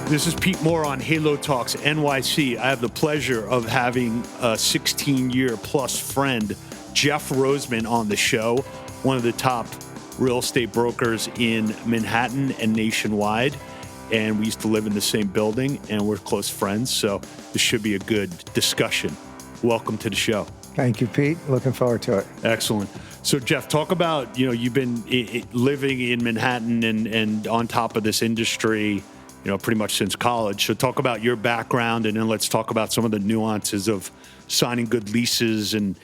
This is Pete Moore on Halo Talks NYC. I have the pleasure of having a 16-year plus friend, Jeff Roseman, on the show, one of the top real estate brokers in Manhattan and nationwide. And we used to live in the same building, and we're close friends, so this should be a good discussion. Welcome to the show. Thank you, Pete. Looking forward to it. Excellent. So, Jeff, talk about, you've been living in Manhattan and on top of this industry, pretty much since college. So talk about your background, and then let's talk about some of the nuances of signing good leases and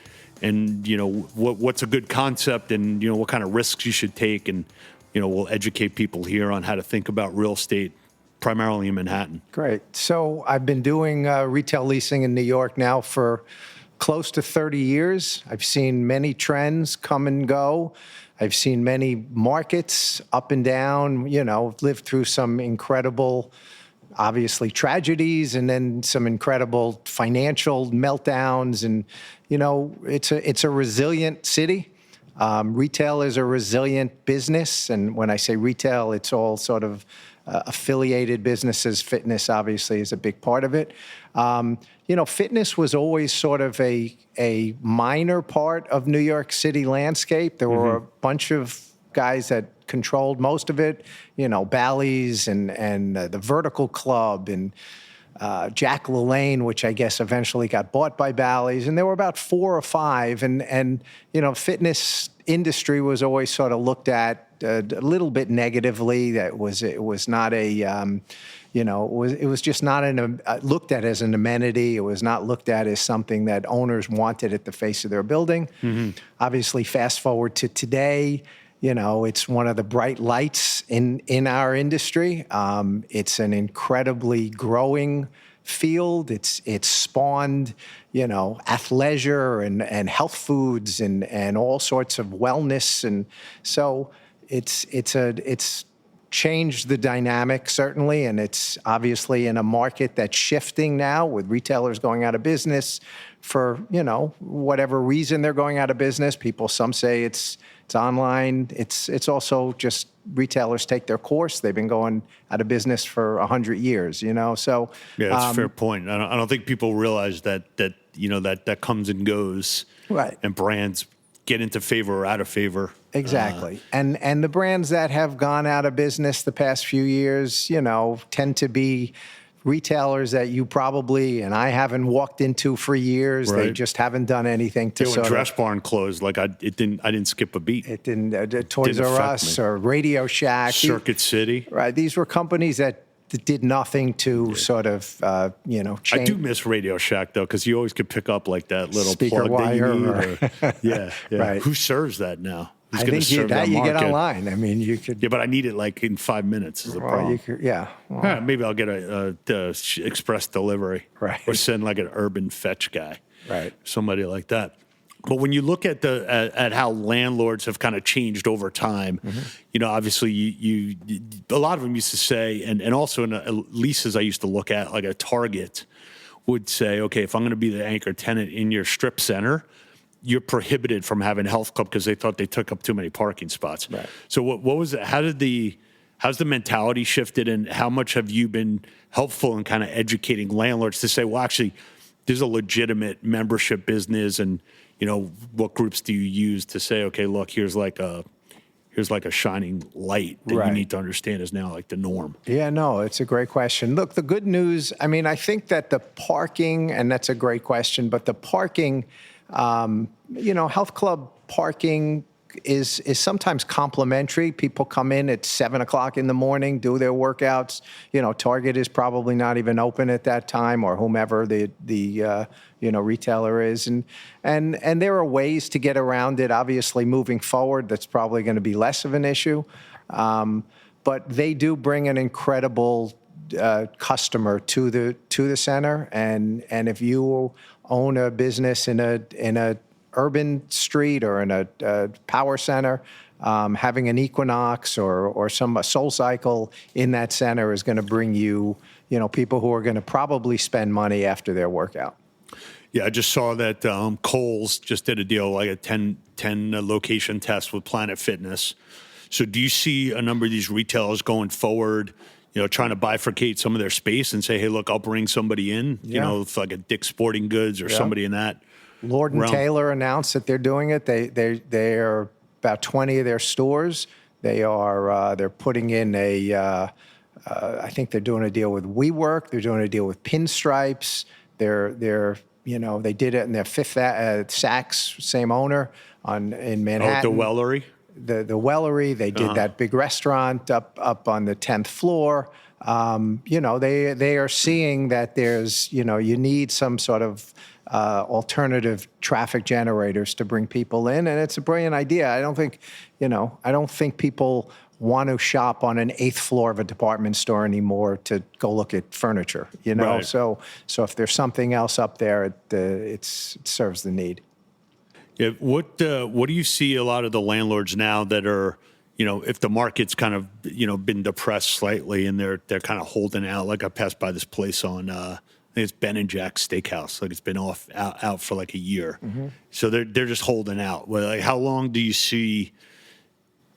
what's a good concept and, what kind of risks you should take. And, we'll educate people here on how to think about real estate, primarily in Manhattan. Great. So I've been doing retail leasing in New York now for close to 30 years. I've seen many trends come and go. I've seen many markets up and down, lived through some incredible, obviously, tragedies and then some incredible financial meltdowns. And, it's a resilient city. Retail is a resilient business. And when I say retail, it's all sort of affiliated businesses. Fitness, obviously, is a big part of it. Fitness was always sort of a minor part of New York City landscape. There were a bunch of guys that controlled most of it, Bally's and the Vertical Club and Jack LaLanne, which I guess eventually got bought by Bally's. And there were about 4 or 5. And fitness industry was always sort of looked at a little bit negatively. It was not a, it was just not looked at as an amenity. It was not looked at as something that owners wanted at the face of their building. Obviously, fast forward to today, it's one of the bright lights in our industry. It's an incredibly growing field. It's spawned, athleisure and health foods and all sorts of wellness. And so it's changed the dynamic, certainly, and it's obviously in a market that's shifting now with retailers going out of business for, whatever reason they're going out of business. Some say it's online. It's also just retailers take their course. They've been going out of business for 100 years, so. Yeah, that's a fair point. I don't think people realize that comes and goes. Right. And brands get into favor or out of favor. Exactly. And the brands that have gone out of business the past few years, tend to be retailers that you probably and I haven't walked into for years. Right. They just haven't done anything to when Dress Barn closed, I didn't skip a beat. It didn't. Toys R Us or Radio Shack. Circuit City. Right. These were companies that did nothing to sort of, change. I do miss Radio Shack, though, because you always could pick up like that little speaker plug wire. That you need. Yeah. Right. Who serves that now? Who's I think you get online. I mean, you could. Yeah, but I need it like in 5 minutes is the problem. Well, maybe I'll get a express delivery. Right. Or send like an urban fetch guy. Right. Somebody like that. But when you look at at how landlords have kind of changed over time, obviously you a lot of them used to say, and also in leases I used to look at, like a Target would say, okay, if I'm going to be the anchor tenant in your strip center, you're prohibited from having a health club because they thought they took up too many parking spots. Right. So what was it? How's the mentality shifted, and how much have you been helpful in kind of educating landlords to say, well, actually, there's a legitimate membership business, and what groups do you use to say, okay, look, here's like a shining light that you need to understand is now like the norm? Yeah, no, it's a great question. Look, the good news, I think that the parking, and that's a great question, but the parking, health club parking is sometimes complimentary. People come in at 7 o'clock in the morning, do their workouts. Target is probably not even open at that time, or whomever the retailer is. And there are ways to get around it. Obviously, moving forward, that's probably going to be less of an issue. But they do bring an incredible customer to the center. And if you own a business in a urban street or in a power center, having an Equinox or some Soul Cycle in that center is going to bring you, people who are going to probably spend money after their workout. Yeah, I just saw that Kohl's just did a deal, like a 10 location test with Planet Fitness. So do you see a number of these retailers going forward, trying to bifurcate some of their space and say, hey, look, I'll bring somebody in, it's like a Dick's Sporting Goods or somebody in that Lord and realm. Taylor announced that they're doing it. They are about 20 of their stores. They're putting in I think they're doing a deal with WeWork. They're doing a deal with Pinstripes. They did it in their fifth Saks, same owner in Manhattan. Oh, the Wellery. The Wellery. They did that big restaurant up on the 10th floor. They are seeing that there's you need some sort of alternative traffic generators to bring people in, and it's a brilliant idea. I don't think people want to shop on an 8th floor of a department store anymore to go look at furniture. Right. So if there's something else up there, it serves the need. Yeah. What do you see a lot of the landlords now that are, if the market's kind of, been depressed slightly and they're kind of holding out? Like I passed by this place on, I think it's Ben and Jack's Steakhouse. Like it's been out for like a year. Mm-hmm. So they're just holding out. Well, like how long do you see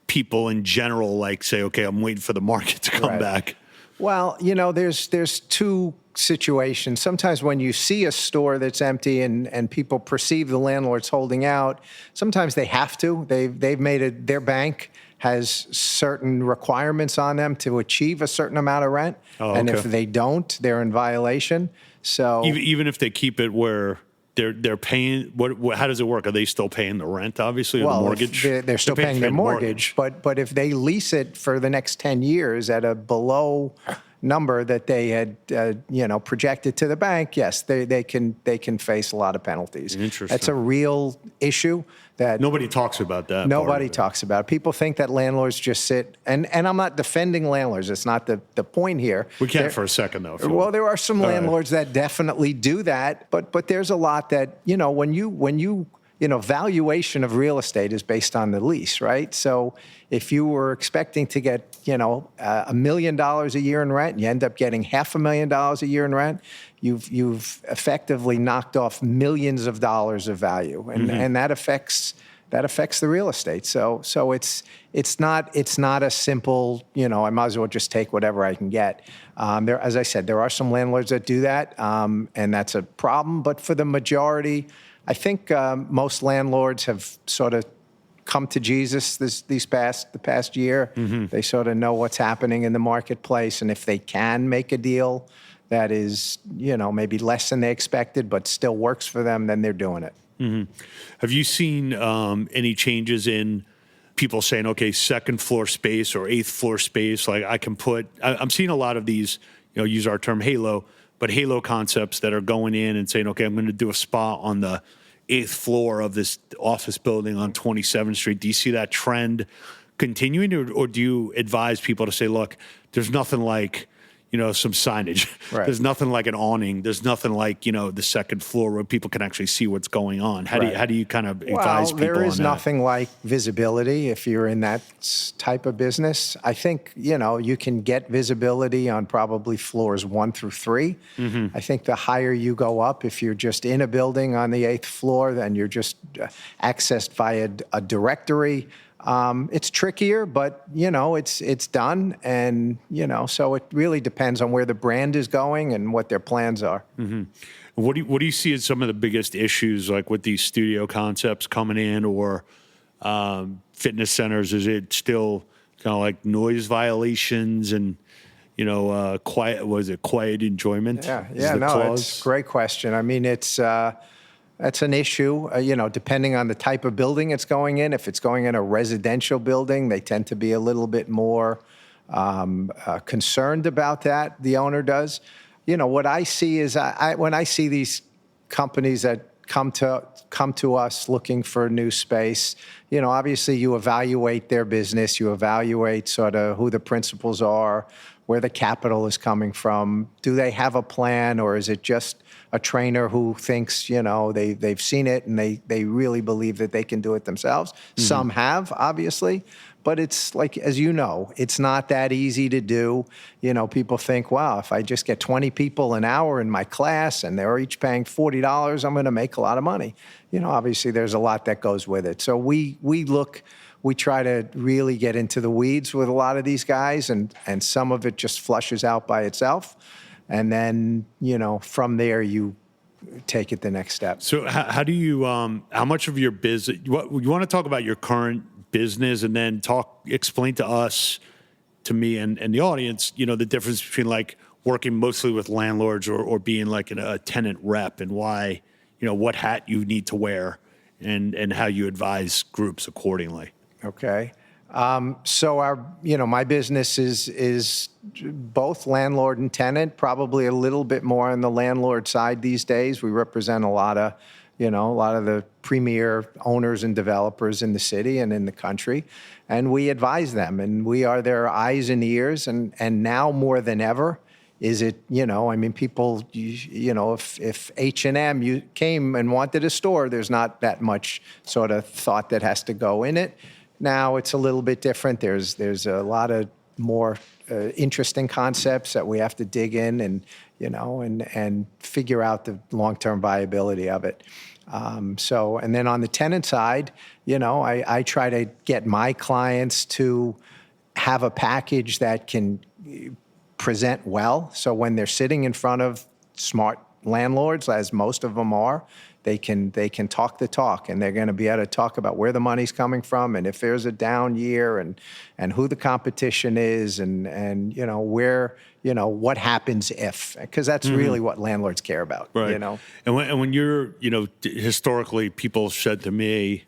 people in general like say, okay, I'm waiting for the market to come back? Well, there's two situations. Sometimes when you see a store that's empty and people perceive the landlord's holding out, sometimes they have to. They've made it, their bank has certain requirements on them to achieve a certain amount of rent. Oh, okay. And if they don't, they're in violation. So even if they keep it where they're paying, what? How does it work? Are they still paying the rent, obviously, or the mortgage? They're still paying their mortgage. But if they lease it for the next 10 years at a below number that they had projected to the bank, yes, they can face a lot of penalties. Interesting. That's a real issue that nobody talks about that. Nobody talks about it. People think that landlords just sit, and I'm not defending landlords. It's not the point here. We can for a second though. Well, there are some landlords that definitely do that, but there's a lot that when you valuation of real estate is based on the lease, right? So if you were expecting to get, $1 million a year in rent, and you end up getting $500,000 a year in rent, you've effectively knocked off millions of dollars of value, and that affects the real estate. So it's not a simple, I might as well just take whatever I can get. As I said, there are some landlords that do that, and that's a problem. But for the majority, I think most landlords have sort of come to Jesus the past year. Mm-hmm. They sort of know what's happening in the marketplace, and if they can make a deal that is, maybe less than they expected, but still works for them, then they're doing it. Mm-hmm. Have you seen any changes in people saying, okay, 2nd floor space or 8th floor space? Like I'm seeing a lot of these, use our term halo, but halo concepts that are going in and saying, okay, I'm going to do a spa on the 8th floor of this office building on 27th Street. Do you see that trend continuing, or do you advise people to say, look, there's nothing like, some signage. Right. There's nothing like an awning. There's nothing like, the 2nd floor where people can actually see what's going on. How do you kind of advise people on that? There is nothing like visibility if you're in that type of business. I think, you can get visibility on probably floors 1 through 3. Mm-hmm. I think the higher you go up, if you're just in a building on the 8th floor, then you're just accessed via a directory. It's trickier, but it's done, and so it really depends on where the brand is going and what their plans are. Mm-hmm. What do you see as some of the biggest issues, like with these studio concepts coming in, or fitness centers? Is it still kind of like noise violations and quiet enjoyment? It's a great question. I mean, that's an issue, depending on the type of building it's going in. If it's going in a residential building, they tend to be a little bit more concerned about that, the owner does. What I see is when I see these companies that come to us looking for new space, obviously you evaluate their business, you evaluate sort of who the principals are, where the capital is coming from. Do they have a plan, or is it just a trainer who thinks, they've seen it and they really believe that they can do it themselves? Mm-hmm. Some have, obviously, but it's like, as it's not that easy to do. People think, wow, if I just get 20 people an hour in my class and they're each paying $40, I'm going to make a lot of money. Obviously there's a lot that goes with it. So we look we try to really get into the weeds with a lot of these guys, and some of it just flushes out by itself. And then, from there, you take it the next step. So how do you, how much of your business, you want to talk about your current business and then explain to us, to me and the audience, the difference between like working mostly with landlords or being like a tenant rep, and why, what hat you need to wear and how you advise groups accordingly. Okay. So my business is both landlord and tenant, probably a little bit more on the landlord side these days. We represent a lot of the premier owners and developers in the city and in the country, and we advise them, and we are their eyes and ears. And now more than ever, is it, people, if H&M you came and wanted a store, there's not that much sort of thought that has to go in it. Now it's a little bit different. There's a lot of more interesting concepts that we have to dig in and figure out the long-term viability of it. And then on the tenant side, I try to get my clients to have a package that can present well. So when they're sitting in front of smart landlords, as most of them are, they can talk the talk, and they're going to be able to talk about where the money's coming from, and if there's a down year, and who the competition is, and where, what happens if, because that's really what landlords care about. Right. And when you're, historically, people said to me,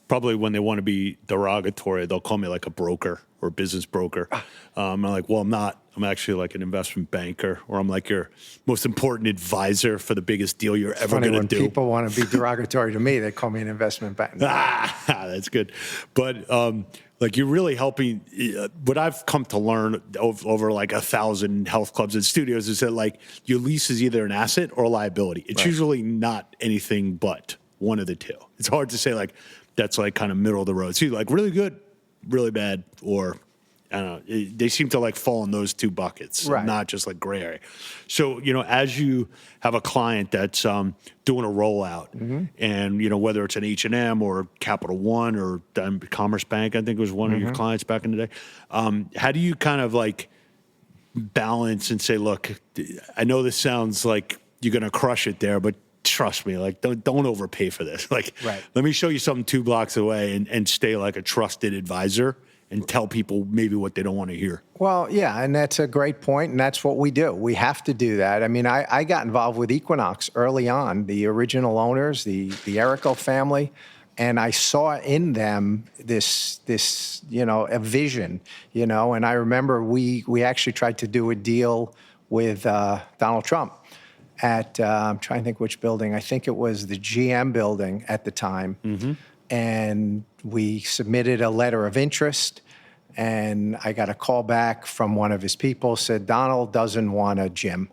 probably when they want to be derogatory, they'll call me like a broker or a business broker. I'm like, well, I'm not. I'm actually like an investment banker, or I'm like your most important advisor for the biggest deal you're ever going to do. When people want to be derogatory to me, they call me an investment banker. That's good. But like you're really helping. What I've come to learn over like 1,000 health clubs and studios is that like your lease is either an asset or a liability. It's usually not anything but one of the two. It's hard to say like that's like kind of middle of the road. It's either like really good, really bad, or I don't know. They seem to like fall in those two buckets, not just like gray area. So, as you have a client that's doing a rollout, and, whether it's an H&M or Capital One or Commerce Bank, I think was one of your clients back in the day. How do you kind of like balance and say, look, I know this sounds like you're going to crush it there, but trust me, like don't overpay for this. Like, let me show you something 2 blocks away and stay like a trusted advisor and tell people maybe what they don't want to hear. Well, yeah, and that's a great point, and that's what we do. We have to do that. I mean, I got involved with Equinox early on, the original owners, the Errico family, and I saw in them this a vision, and I remember we actually tried to do a deal with Donald Trump at, I'm trying to think which building. I think it was the GM building at the time. And we submitted a letter of interest, and I got a call back from one of his people, said, Donald doesn't want a gym.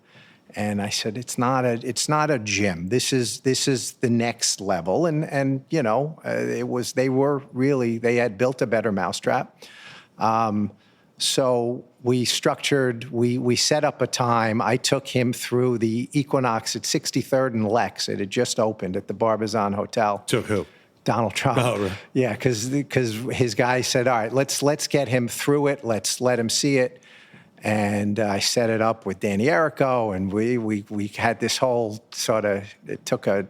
And I said, it's not a gym. This is the next level. And they had built a better mousetrap. So we set up a time. I took him through the Equinox at 63rd and Lex. It had just opened at the Barbizon Hotel. Took who? Donald Trump. Oh, right. Yeah, because his guy said, all right, let's get him through it. Let's let him see it. And I set it up with Danny Errico, and we had this whole sort of, it took a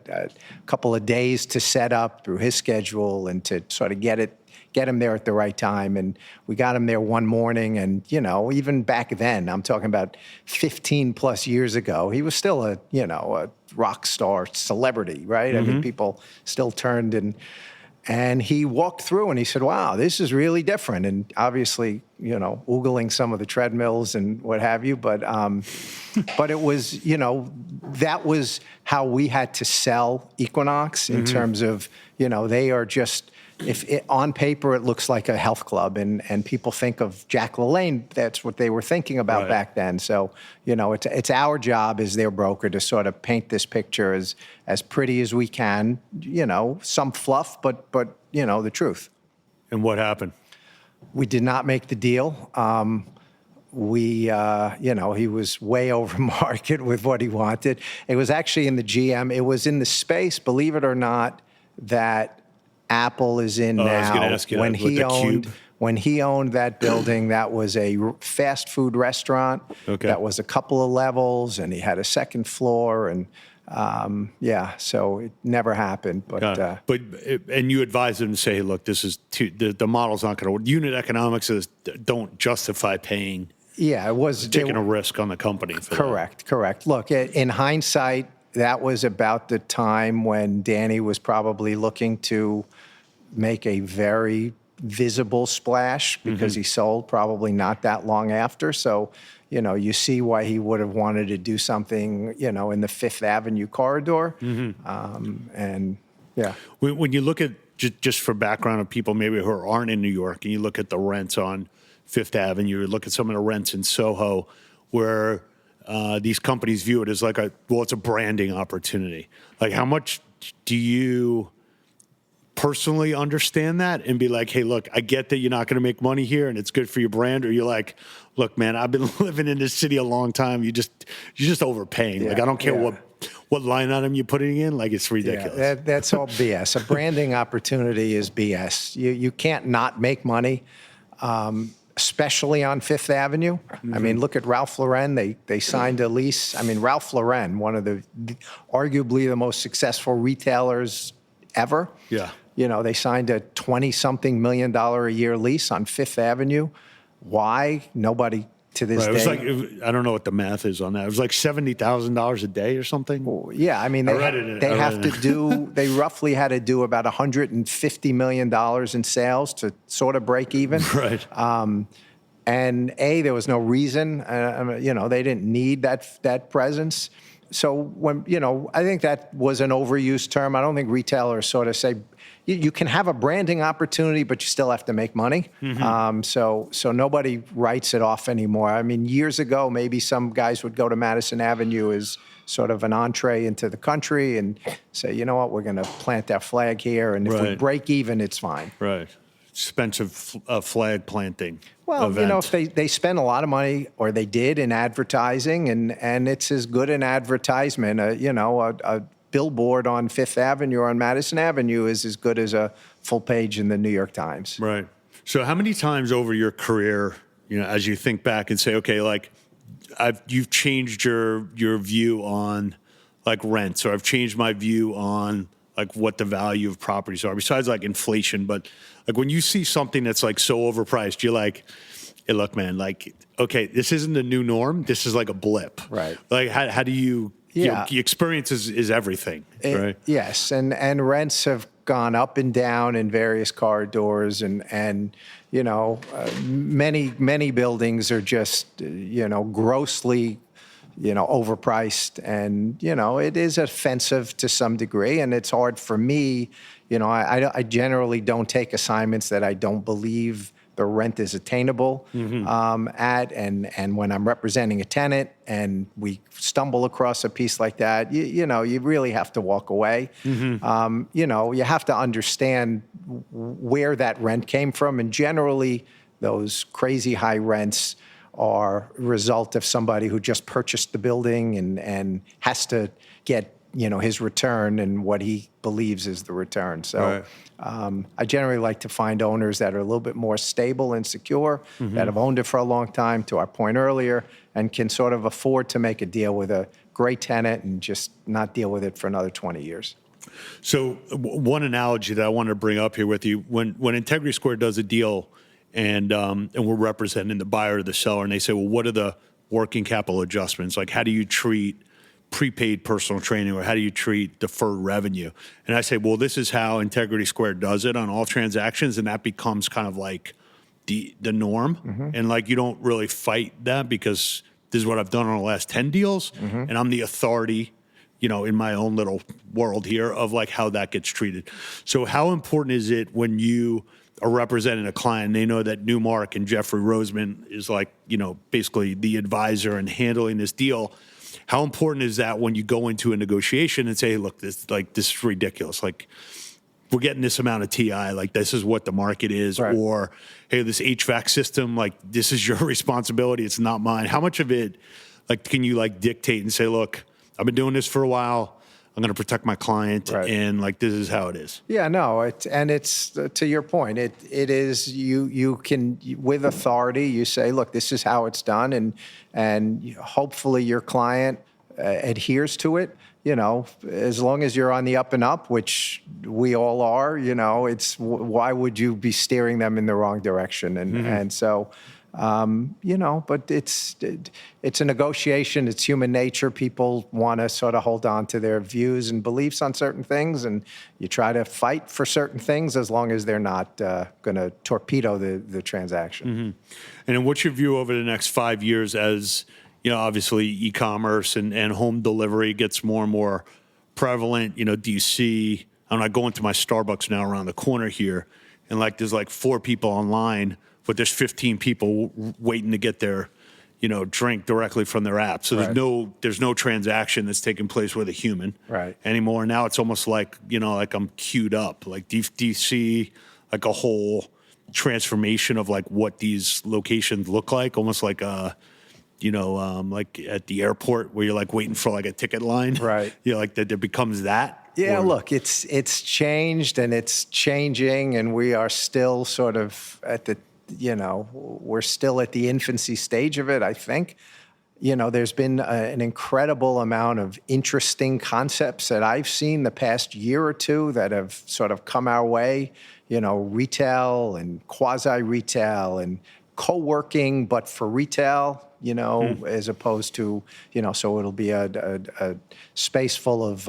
couple of days to set up through his schedule and to sort of get him there at the right time. And we got him there one morning, and, even back then, I'm talking about 15 plus years ago, he was still a rock star celebrity, right? I mean, people still turned, and he walked through and he said, wow, this is really different. And obviously, oogling some of the treadmills and what have you. But it was, that was how we had to sell Equinox in terms of, they are just, on paper, it looks like a health club, and people think of Jack LaLanne, that's what they were thinking about back then. So, it's our job as their broker to sort of paint this picture as pretty as we can, some fluff, but the truth. And what happened? We did not make the deal. He was way over market with what he wanted. It was actually in the GM. It was in the space, believe it or not, that Apple is in I now. was gonna ask you when that, with the Cube. When he owned that building, that was a fast food restaurant. Okay. That was a couple of levels, and he had a second floor, and so it never happened. But and you advise them to say, hey, look, this is the model's not going to work. Unit economics don't justify paying. Yeah, it was taking a risk on the company. For correct. Look, in hindsight, that was about the time when Danny was probably looking to make a very visible splash because he sold probably not that long after. So, you see why he would have wanted to do something, in the Fifth Avenue corridor. And yeah. When you look at, just for background of people maybe who aren't in New York, and you look at the rents on Fifth Avenue, you look at some of the rents in Soho, where these companies view it as like it's a branding opportunity. Like, how much do you personally understand that and be like, hey, look, I get that you're not going to make money here and it's good for your brand? Or you're like, look, man, I've been living in this city a long time. You're just overpaying. Yeah, like, I don't care what line item you're putting in. Like, it's ridiculous. Yeah, that's all BS. A branding opportunity is BS. You can't not make money. Especially on Fifth Avenue. I mean, look at Ralph Lauren. They signed a lease. I mean, Ralph Lauren, one of the arguably the most successful retailers ever. Yeah. They signed a $20-something million a year lease on Fifth Avenue. Why? Nobody to this day. It was like, I don't know what the math is on that. It was like $70,000 a day or something. Well, yeah, I mean, they roughly had to do about $150 million in sales to sort of break even. Right. And there was no reason. They didn't need that presence. So when I think that was an overused term. I don't think retailers sort of say you can have a branding opportunity, but you still have to make money. So nobody writes it off anymore. I mean, years ago, maybe some guys would go to Madison Avenue as sort of an entree into the country and say, you know what, we're going to plant our flag here, and if we break even, it's fine. Right. Expensive flag planting. Well, event. if they spend a lot of money, or they did, in advertising, and it's as good an advertisement, a billboard on Fifth Avenue or on Madison Avenue is as good as a full page in the New York Times. Right. So how many times over your career, as you think back and say, okay, like you've changed your view on like rents, or I've changed my view on like what the value of properties are, besides like inflation. But like when you see something that's like so overpriced, you're like, hey, look, man, like, okay, this isn't the new norm. This is like a blip. Right. Like how do you, the experience is everything, right? Yes. And rents have gone up and down in various corridors, and many buildings are just, grossly, overpriced, and, it is offensive to some degree, and it's hard for me. I generally don't take assignments that I don't believe the rent is attainable at, and when I'm representing a tenant and we stumble across a piece like that, you really have to walk away. You have to understand where that rent came from, and generally those crazy high rents are a result of somebody who just purchased the building and has to get his return and what he believes is the return. So I generally like to find owners that are a little bit more stable and secure, that have owned it for a long time, to our point earlier, and can sort of afford to make a deal with a great tenant and just not deal with it for another 20 years. So one analogy that I wanted to bring up here with you, when Integrity Square does a deal and we're representing the buyer or the seller, and they say, well, what are the working capital adjustments? Like, how do you treat prepaid personal training, or how do you treat deferred revenue? And I say, well, this is how Integrity Square does it on all transactions, and that becomes kind of like the norm. And like, you don't really fight that, because this is what I've done on the last 10 deals, and I'm the authority, in my own little world here of like how that gets treated. So how important is it when you are representing a client and they know that Newmark and Jeffrey Roseman is like, basically the advisor and handling this deal? How important is that when you go into a negotiation and say, hey, look, this is ridiculous. Like, we're getting this amount of TI, like this is what the market is, right. Or, hey, this HVAC system, like this is your responsibility, it's not mine. How much of it, like, can you like dictate and say, look, I've been doing this for a while. I'm going to protect my client, Right. and like this is how it is. Yeah, no, it's to your point. It is you can, with authority, you say, look, this is how it's done, and hopefully your client adheres to it. As long as you're on the up and up, which we all are. It's why would you be steering them in the wrong direction? And so. But it's a negotiation. It's human nature. People want to sort of hold on to their views and beliefs on certain things, and you try to fight for certain things as long as they're not going to torpedo the transaction. And then what's your view over the next 5 years as, obviously e-commerce and home delivery gets more and more prevalent? Do you see, I go into my Starbucks now around the corner here, and like there's like 4 people online, but there's 15 people waiting to get their, drink directly from their app. So there's no transaction that's taking place with a human anymore. Now it's almost like, like I'm queued up. Like, do you see like a whole transformation of like what these locations look like? Almost like like at the airport where you're like waiting for like a ticket line. Right. Like that there becomes that. Yeah, look, it's changed and it's changing, and we are still sort of at the, we're still at the infancy stage of it, I think. There's been an incredible amount of interesting concepts that I've seen the past year or two that have sort of come our way, retail and quasi-retail and co-working, but for retail, as opposed to, so it'll be a space full of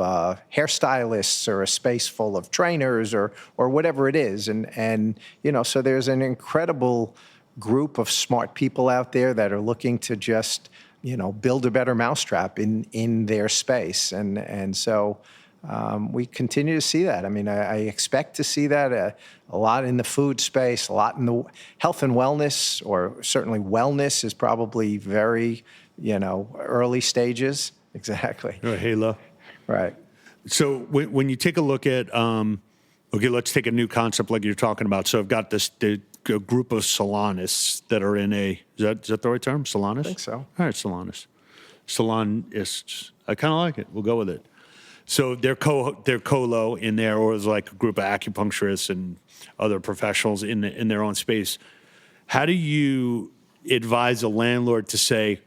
hairstylists or a space full of trainers or whatever it is. And so there's an incredible group of smart people out there that are looking to just, build a better mousetrap in their space. And so we continue to see that. I mean, I expect to see that a lot in the food space, a lot in the health and wellness, or certainly wellness is probably very, early stages. Exactly. Halo. Right. So when you take a look at, okay, let's take a new concept like you're talking about. So I've got a group of Solanas that are in is that the right term? Solanas? I think so. All right, Solanas. Solanists. I kind of like it. We'll go with it. So they're colo in there, or it's like a group of acupuncturists and other professionals in their own space. How do you advise a landlord to say,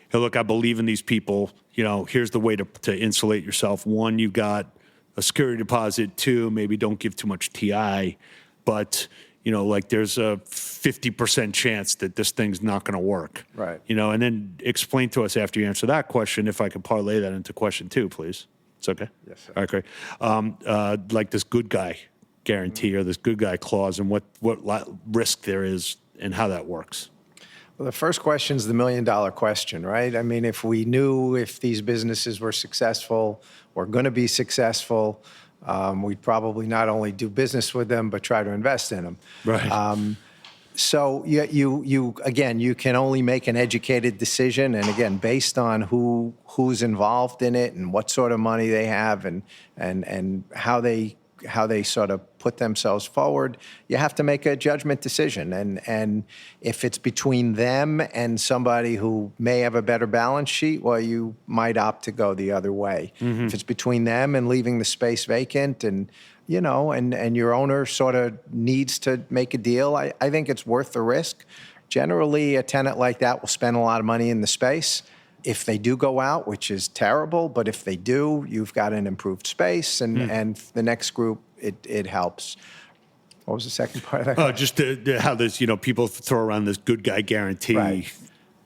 hey, look, I believe in these people. Here's the way to insulate yourself. 1, you've got a security deposit. 2, maybe don't give too much TI, but like there's a 50% chance that this thing's not going to work. Right. And then explain to us after you answer that question, if I could parlay that into question 2, please. It's okay? Yes, sir. All right, great. Like this good guy guarantee or this good guy clause, and what risk there is and how that works. Well, the first question is the $1 million question, right? I mean, if we knew if these businesses were successful or going to be successful, we'd probably not only do business with them, but try to invest in them. Right. So you again, you can only make an educated decision, and again, based on who's involved in it and what sort of money they have and how they sort of put themselves forward, you have to make a judgment decision. And if it's between them and somebody who may have a better balance sheet, well, you might opt to go the other way. Mm-hmm. If it's between them and leaving the space vacant and your owner sort of needs to make a deal, I think it's worth the risk. Generally, a tenant like that will spend a lot of money in the space. If they do go out, which is terrible, but if they do, you've got an improved space, and the next group, it helps. What was the second part of that? Just how this, people throw around this good guy guarantee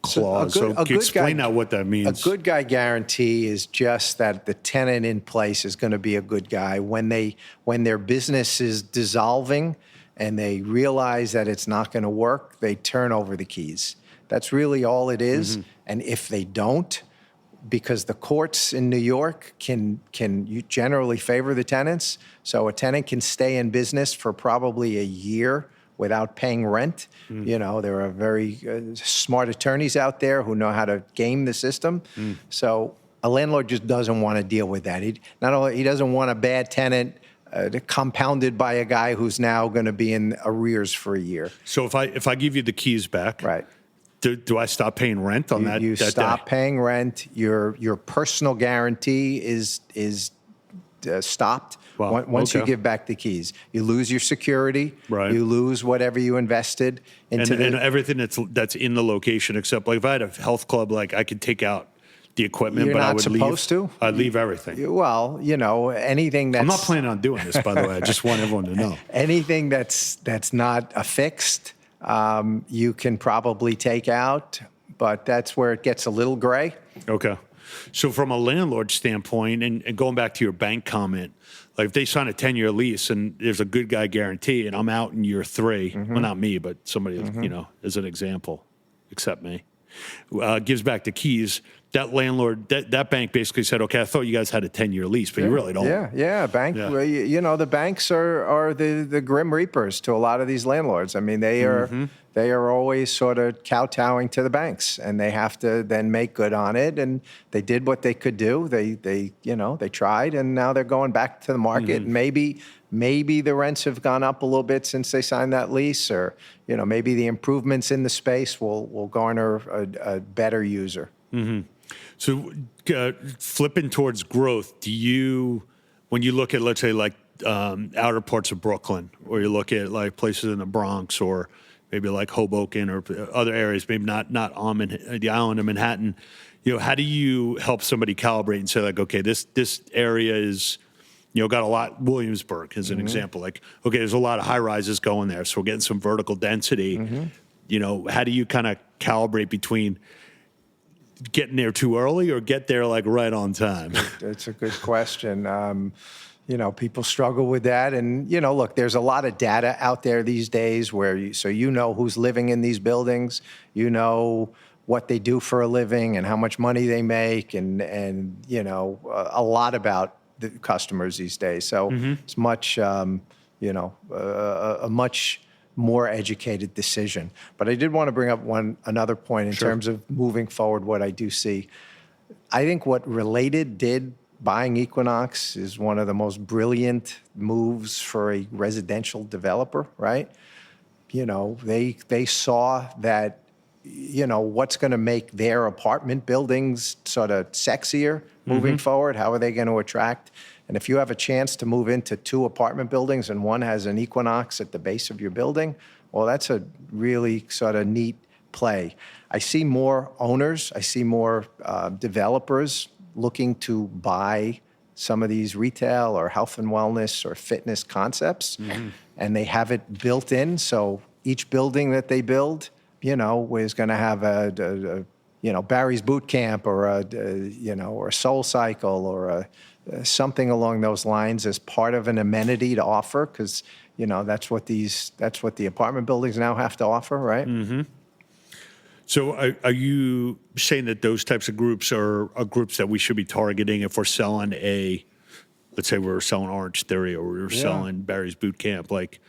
clause. So explain now what that means. A good guy guarantee is just that the tenant in place is going to be a good guy. When their business is dissolving and they realize that it's not going to work, they turn over the keys. That's really all it is. Mm-hmm. And if they don't, because the courts in New York can generally favor the tenants, so a tenant can stay in business for probably a year without paying rent. Mm. There are very smart attorneys out there who know how to game the system. Mm. So a landlord just doesn't want to deal with that. He doesn't want a bad tenant compounded by a guy who's now going to be in arrears for a year. So if I give you the keys back, right? Do I stop paying rent on that? You that stop day? paying rent. Your personal guarantee is stopped. Wow. Once you Okay. give back the keys, you lose your security. Right. You lose whatever you invested into And everything that's in the location, except like if I had a health club, like I could take out the equipment, You're but I not would supposed leave. to. I'd leave everything. Well, anything that's I'm not planning on doing this, by the way. I just want everyone to know. anything that's not affixed, you can probably take out, but that's where it gets a little gray. Okay. So from a landlord standpoint, and going back to your bank comment, like if they sign a 10-year lease and there's a good guy guarantee and I'm out in year 3, well, not me, but somebody, as an example, except me, gives back the keys, that landlord, that bank basically said, okay, I thought you guys had a 10-year lease, but you really don't. Yeah. Bank. Yeah. Well, the banks are the grim reapers to a lot of these landlords. I mean, they are always sort of kowtowing to the banks, and they have to then make good on it. And they did what they could do. They tried, and now they're going back to the market. And maybe the rents have gone up a little bit since they signed that lease, or maybe the improvements in the space will garner a better user. So flipping towards growth, when you look at, let's say, like outer parts of Brooklyn, or you look at like places in the Bronx, or maybe like Hoboken or other areas, maybe not on the island of Manhattan, how do you help somebody calibrate and say like, okay, this area is, got a lot, Williamsburg as an example, like, okay, there's a lot of high rises going there, so we're getting some vertical density. How do you kind of calibrate between getting there too early or get there like right on time? It's a good question. People struggle with that. And, look, there's a lot of data out there these days where you know who's living in these buildings, what they do for a living and how much money they make, and a lot about the customers these days. So it's much, a much more educated decision. But I did want to bring up another point in terms of moving forward. What I do see, I think what Related did buying Equinox is one of the most brilliant moves for a residential developer, right? They saw that, what's going to make their apartment buildings sort of sexier moving forward. How are they going to attract? And if you have a chance to move into 2 apartment buildings and one has an Equinox at the base of your building, well, that's a really sort of neat play. I see more owners, I see more developers looking to buy some of these retail or health and wellness or fitness concepts, and they have it built in. So each building that they build, is going to have a Barry's Boot Camp or or a Soul Cycle or something along those lines as part of an amenity to offer, because that's what the apartment buildings now have to offer, right? So are you saying that those types of groups are groups that we should be targeting if we're selling let's say we're selling Orange Theory or we're selling Barry's Boot Camp, like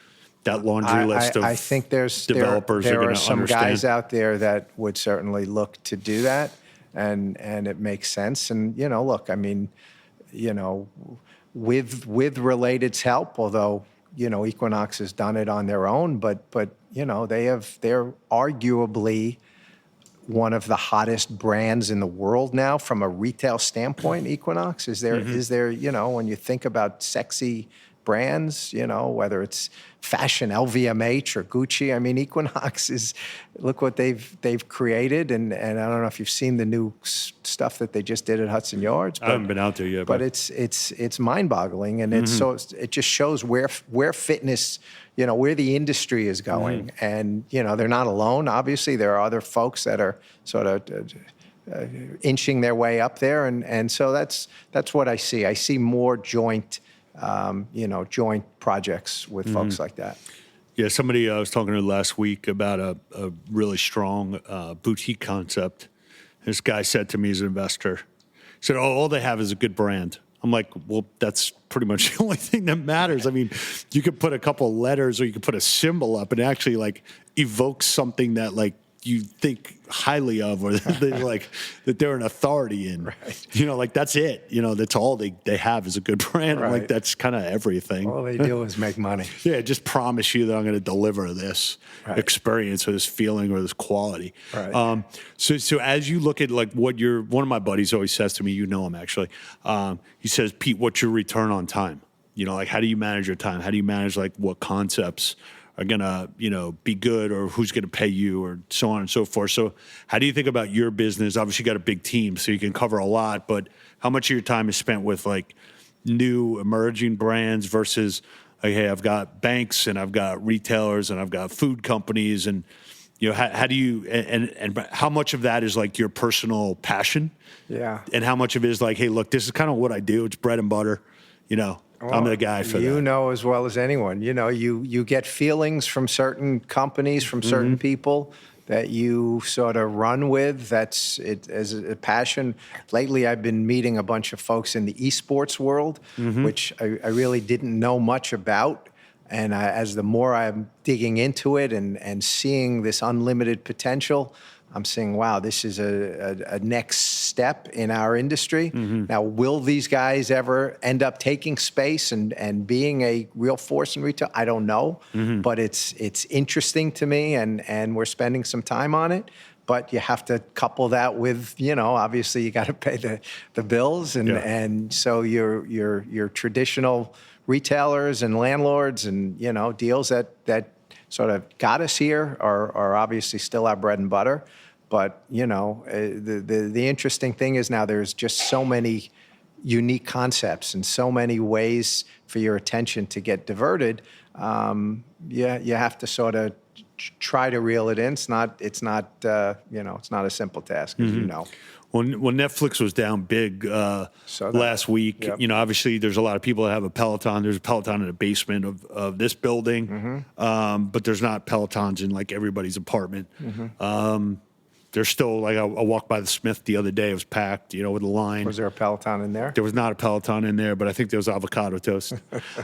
that laundry list of I think developers there are going are to some understand? guys out there that would certainly look to do that, and it makes sense. And look, I mean, with Related's help, although Equinox has done it on their own, but they're arguably one of the hottest brands in the world now from a retail standpoint. Equinox is there. When you think about sexy brands, whether it's fashion, LVMH or Gucci. I mean, Equinox look what they've created, and I don't know if you've seen the new stuff that they just did at Hudson Yards. I haven't been out there yet, but it's mind-boggling, and it just shows where fitness, where the industry is going, and they're not alone. Obviously, there are other folks that are sort of inching their way up there, and so that's what I see. I see more joint projects with folks like that. Yeah, somebody I was talking to last week about a really strong boutique concept. This guy said to me as an investor, he said, all they have is a good brand. I'm like, well, that's pretty much the only thing that matters. I mean, you could put a couple of letters or you could put a symbol up and actually like evoke something that like you think highly of, or that they're an authority in. Right. You know, like that's it. You know, that's all they have is a good brand. I'm like, Right. that's kind of everything. All they do is make money. Yeah, just promise you that I'm going to deliver this Right. experience or this feeling or this quality. Right. So as you look at like what one of my buddies always says to me, you know him actually, he says, Pete, what's your return on time? You know, like how do you manage your time? How do you manage like what concepts are going to, you know, be good, or who's going to pay you, or so on and so forth. So how do you think about your business? Obviously you got a big team, so you can cover a lot, but how much of your time is spent with like new emerging brands versus like, hey, I've got banks and I've got retailers and I've got food companies, and you know, how do you and how much of that is like your personal passion? Yeah. And how much of it is like, hey, look, this is kind of what I do. It's bread and butter. You know, I'm the guy for that. You know as well as anyone. You know, you get feelings from certain companies, from certain people that you sort of run with. That's it as a passion. Lately, I've been meeting a bunch of folks in the esports world, which I really didn't know much about. And as the more I'm digging into it and seeing this unlimited potential, I'm saying, wow, this is a next step in our industry. Now, will these guys ever end up taking space and being a real force in retail? I don't know, but it's interesting to me, and we're spending some time on it. But you have to couple that with, you know, obviously you got to pay the bills, and so your traditional retailers and landlords and, you know, deals that sort of got us here are obviously still our bread and butter. But, you know, the interesting thing is now there's just so many unique concepts and so many ways for your attention to get diverted. You have to sort of try to reel it in. It's not you know, it's not a simple task, as you know. When Netflix was down big last week, you know, obviously there's a lot of people that have a Peloton. There's a Peloton in the basement of this building, but there's not Pelotons in like everybody's apartment. There's still, like, I walked by the Smith the other day. It was packed, you know, with a line. Was there a Peloton in there? There was not a Peloton in there, but I think there was avocado toast.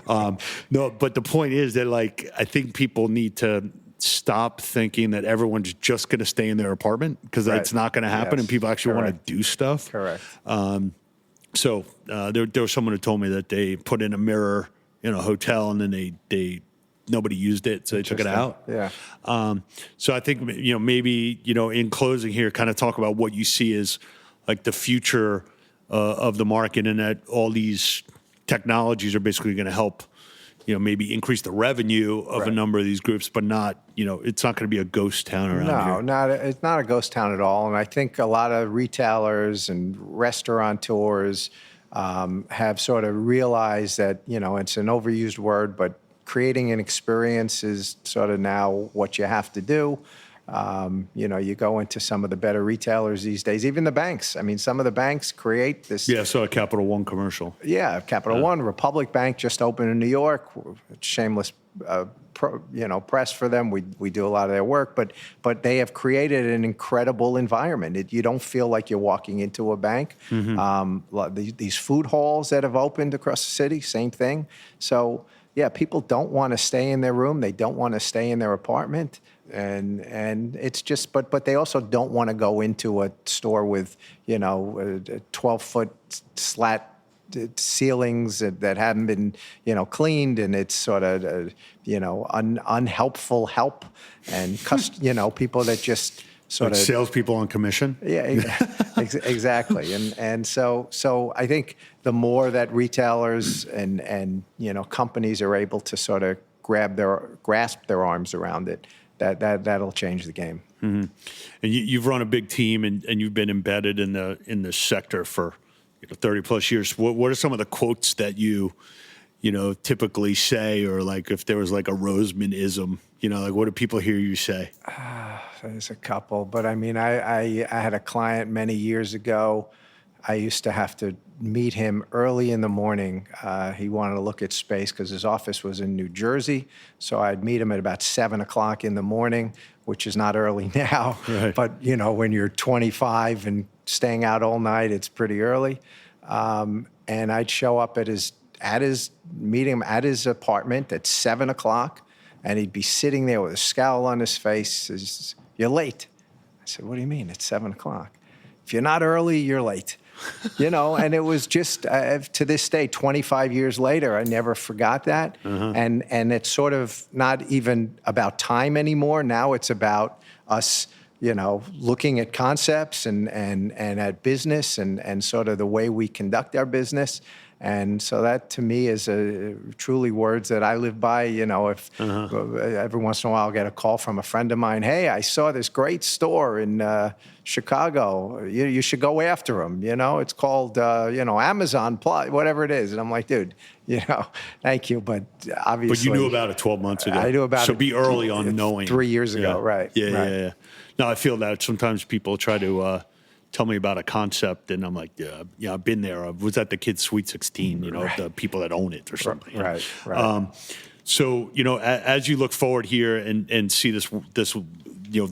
No, but the point is that, like, I think people need to stop thinking that everyone's just going to stay in their apartment, because it's not going to happen, and people actually want to do stuff. Correct. So there was someone who told me that they put in a mirror in a hotel, and then they nobody used it, so they took it out. Yeah. So I think, you know, maybe, you know, in closing here, kind of talk about what you see as like the future of the market, and that all these technologies are basically going to help, you know, maybe increase the revenue of a number of these groups, but not, you know, it's not going to be a ghost town around here. It's not a ghost town at all. And I think a lot of retailers and restaurateurs have sort of realized that, you know, it's an overused word, but creating an experience is sort of now what you have to do. You know, you go into some of the better retailers these days, even the banks. I mean, some of the banks create this. Yeah, I saw a Capital One commercial. Yeah, Capital One, Republic Bank just opened in New York. Shameless, press for them. We do a lot of their work, but they have created an incredible environment. You don't feel like you're walking into a bank. These food halls that have opened across the city, same thing. So yeah, people don't want to stay in their room. They don't want to stay in their apartment. And it's just, but they also don't want to go into a store with, you know, 12-foot slat ceilings that haven't been, you know, cleaned, and it's sort of, you know, unhelpful help, and you know, people that just sort like of salespeople on commission. Yeah, exactly. And so I think the more that retailers and you know, companies are able to sort of grasp their arms around it, that'll change the game. And you've run a big team, and you've been embedded in the sector for 30 plus years. What are some of the quotes that you know, typically say, or like if there was like a Roseman-ism, you know, like what do people hear you say? There's a couple, but I mean, I had a client many years ago. I used to have to meet him early in the morning. He wanted to look at space because his office was in New Jersey. So I'd meet him at about 7 o'clock in the morning, which is not early now. Right. But, you know, when you're 25 and staying out all night, it's pretty early. And I'd show up at his apartment at 7 o'clock, and he'd be sitting there with a scowl on his face. You're late. said, what do you mean? It's 7 o'clock. If you're not early, you're late. And it was just, to this day, 25 years later, I never forgot that. And it's sort of not even about time anymore. Now it's about us, looking at concepts and at business and sort of the way we conduct our business. And so that, to me, is truly words that I live by. If every once in a while I'll get a call from a friend of mine, hey, I saw this great store in Chicago. You should go after them. It's called, Amazon Plus, whatever it is. And I'm like, dude, thank you. But obviously. But you knew about it 12 months ago. I knew about it. So be early on knowing. 3 years ago, right. Yeah. No, I feel that sometimes people try to tell me about a concept, and I'm like, yeah, I've been there. I was at the Kids Sweet 16, the people that own it or something. Right. So, as you look forward here and see this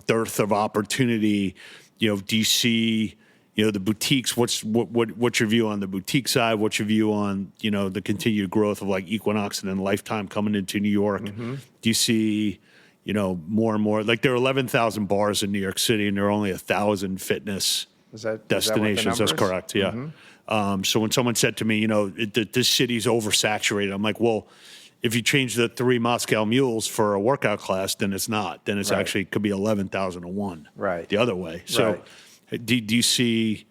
dearth of opportunity, do you see, the boutiques? What's your view on the boutique side? What's your view on, the continued growth of like Equinox and then Lifetime coming into New York? Do you see, more and more, like there are 11,000 bars in New York City and there are only 1,000 fitness destinations. That's correct. Yeah. So when someone said to me, this city's oversaturated, I'm like, well, if you change the 3 Moscow Mules for a workout class, then it's not. Then it's actually could be 11,001. Right. The other way. So do you see,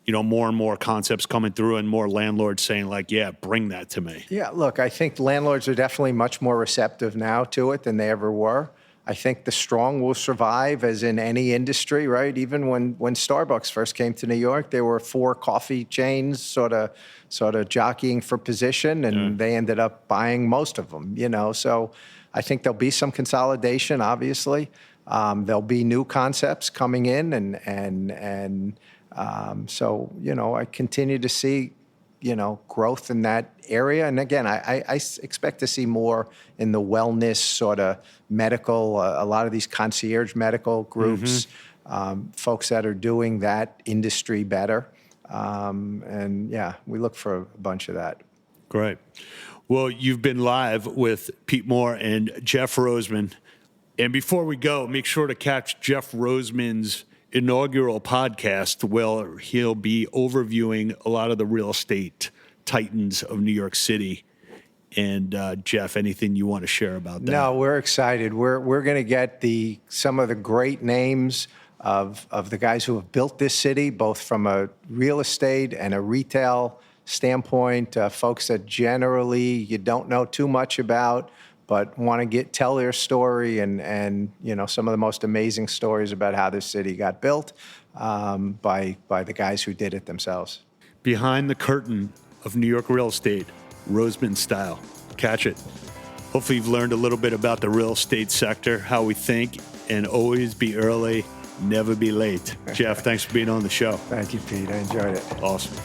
more and more concepts coming through and more landlords saying like, yeah, bring that to me? Yeah, look, I think landlords are definitely much more receptive now to it than they ever were. I think the strong will survive, as in any industry, right? Even when Starbucks first came to New York, there were 4 coffee chains sort of jockeying for position, and they ended up buying most of them, So I think there'll be some consolidation, obviously. There'll be new concepts coming in, so, I continue to see, growth in that area. And again, I expect to see more in the wellness sort of medical, a lot of these concierge medical groups, folks that are doing that industry better. We look for a bunch of that. Great. Well, you've been live with Pete Moore and Jeff Roseman. And before we go, make sure to catch Jeff Roseman's inaugural podcast where he'll be overviewing a lot of the real estate titans of New York City. And Jeff, anything you want to share about that? No, we're excited. We're going to get some of the great names of the guys who have built this city, both from a real estate and a retail standpoint, folks that generally you don't know too much about, but want to tell their story and some of the most amazing stories about how this city got built by the guys who did it themselves. Behind the curtain of New York real estate, Roseman style. Catch it. Hopefully you've learned a little bit about the real estate sector, how we think, and always be early, never be late. Jeff, thanks for being on the show. Thank you, Pete. I enjoyed it. Awesome.